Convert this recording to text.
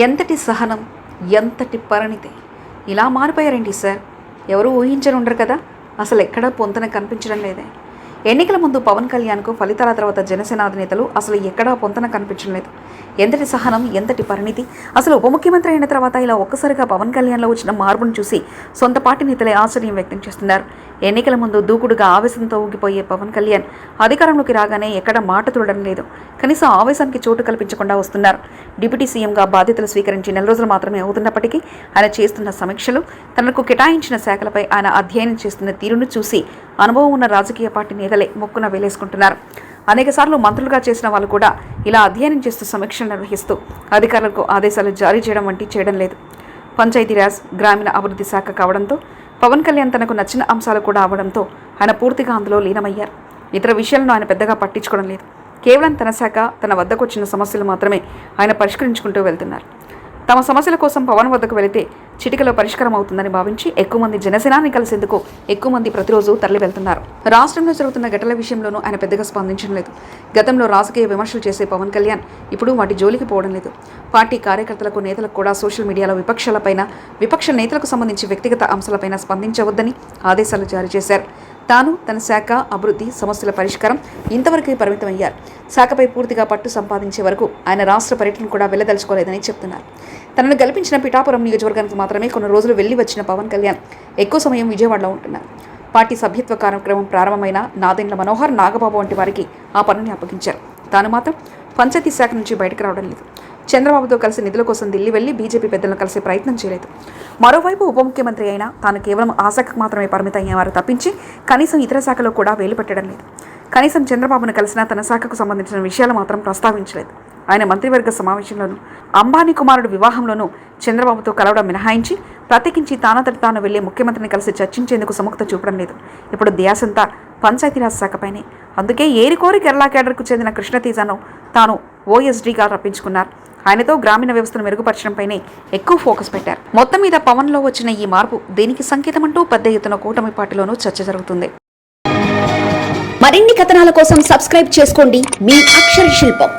ఎంతటి సహనం, ఎంతటి పరిణితి! ఇలా మారిపోయారేంటి సార్? ఎవరు ఊహించని ఉండరు కదా. అసలు ఎక్కడా పొంతన కనిపించడం లేదే. ఎన్నికల ముందు పవన్ కళ్యాణ్కు, ఫలితాల తర్వాత జనసేన అధినేతలు అసలు ఎక్కడా పొంతన కనిపించడం లేదు. ఎంతటి సహనం, ఎంతటి పరిణితి! అసలు ఉప ముఖ్యమంత్రి అయిన తర్వాత ఇలా ఒక్కసారిగా పవన్ కళ్యాణ్లో వచ్చిన మార్పును చూసి సొంత పార్టీ నేతలే ఆశ్చర్యం వ్యక్తం చేస్తున్నారు. ఎన్నికల ముందు దూకుడుగా ఆవేశంతో ఊగిపోయే పవన్ కళ్యాణ్ అధికారంలోకి రాగానే ఎక్కడ మాట తుడడం లేదు. కనీసం ఆవేశానికి చోటు కల్పించకుండా వస్తున్నారు. డిప్యూటీ సీఎంగా బాధ్యతలు స్వీకరించి నెల రోజులు మాత్రమే అవుతున్నప్పటికీ ఆయన చేస్తున్న సమీక్షలు, తనకు కేటాయించిన శాఖలపై ఆయన అధ్యయనం చేస్తున్న తీరును చూసి అనుభవం ఉన్న రాజకీయ పార్టీ నేతలే మొక్కున వేలేసుకుంటున్నారు. అనేకసార్లు మంత్రులుగా చేసిన వాళ్ళు కూడా ఇలా అధ్యయనం చేస్తూ సమీక్షలు నిర్వహిస్తూ అధికారులకు ఆదేశాలు జారీ చేయడం వంటి చేయడం లేదు. పంచాయతీరాజ్, గ్రామీణ అభివృద్ధి శాఖ కావడంతో పవన్ కళ్యాణ్ తనకు నచ్చిన అంశాలు కూడా అవడంతో ఆయన పూర్తిగా అందులో లీనమయ్యారు. ఇతర విషయాలను ఆయన పెద్దగా పట్టించుకోవడం లేదు. కేవలం తన శాఖ, తన వద్దకు వచ్చిన సమస్యలు మాత్రమే ఆయన పరిష్కరించుకుంటూ వెళ్తున్నారు. తమ సమస్యల కోసం పవన్ వద్దకు వెళితే చిటికలో పరిష్కారం అవుతుందని భావించి ఎక్కువ మంది జనసేనాన్ని కలిసేందుకు ఎక్కువ మంది ప్రతిరోజు తరలి వెళ్తున్నారు. రాష్ట్రంలో జరుగుతున్న ఘటనల విషయంలోనూ ఆయన పెద్దగా స్పందించడం లేదు. గతంలో రాజకీయ విమర్శలు చేసే పవన్ కళ్యాణ్ ఇప్పుడు వాటి జోలికి పోవడం లేదు. పార్టీ కార్యకర్తలకు, నేతలకు కూడా సోషల్ మీడియాలో విపక్షాలపైన, విపక్ష నేతలకు సంబంధించి వ్యక్తిగత అంశాలపైన స్పందించవద్దని ఆదేశాలు జారీ చేశారు. తాను, తన శాఖ, అభివృద్ధి, సమస్యల పరిష్కారం ఇంతవరకే పరిమితమయ్యారు. శాఖపై పూర్తిగా పట్టు సంపాదించే వరకు ఆయన రాష్ట్ర పర్యటన కూడా వెళ్ళదలుచుకోలేదని చెప్తున్నారు. తనను గెలిపించిన పిఠాపురం నియోజకవర్గానికి మాత్రమే కొన్ని రోజులు వెళ్లి వచ్చిన పవన్ కళ్యాణ్ ఎక్కువ సమయం విజయవాడలో ఉంటున్నారు. పార్టీ సభ్యత్వ కార్యక్రమం ప్రారంభమైన నాదెండ్ల మనోహర్, నాగబాబు వంటి వారికి ఆ పనుని అప్పగించారు. తాను మాత్రం పంచాయతీ శాఖ నుంచి బయటకు రావడం లేదు. చంద్రబాబుతో కలిసి నిధుల కోసం ఢిల్లీ వెళ్లి బీజేపీ పెద్దలను కలిసే ప్రయత్నం చేయలేదు. మరోవైపు ఉప ముఖ్యమంత్రి అయినా తాను కేవలం ఆ శాఖకు మాత్రమే పరిమితం అయ్యేవారు తప్పించి కనీసం ఇతర శాఖలో కూడా వేలు పెట్టడం లేదు. కనీసం చంద్రబాబును కలిసినా తన శాఖకు సంబంధించిన విషయాలు మాత్రం ప్రస్తావించలేదు. ఆయన మంత్రివర్గ సమావేశంలోనూ, అంబానీ కుమారుడు వివాహంలోనూ చంద్రబాబుతో కలవడం మినహాయించి ప్రత్యేకించి తానంతటి తాను వెళ్లి ముఖ్యమంత్రిని కలిసి చర్చించేందుకు సుముఖత చూపడం లేదు. ఇప్పుడు ధ్యాసంతా పంచాయతీరాజ్ శాఖపైనే. అందుకే ఏరికోరి కేరళ కేడర్కు చెందిన కృష్ణతేజను తాను ఓఎస్డీగా రప్పించుకున్నారు. ఆయనతో గ్రామీణ వ్యవస్థను మెరుగుపరచడంపైనే ఎక్కువ ఫోకస్ పెట్టారు. మొత్తం మీద పవన్లో వచ్చిన ఈ మార్పు దేనికి సంకేతమంటూ పెద్ద ఎత్తున కూటమి పార్టీలోనూ చర్చ జరుగుతుంది. మరిన్ని కథనాల కోసం సబ్స్క్రైబ్ చేసుకోండి మీ అక్షర శిల్పం.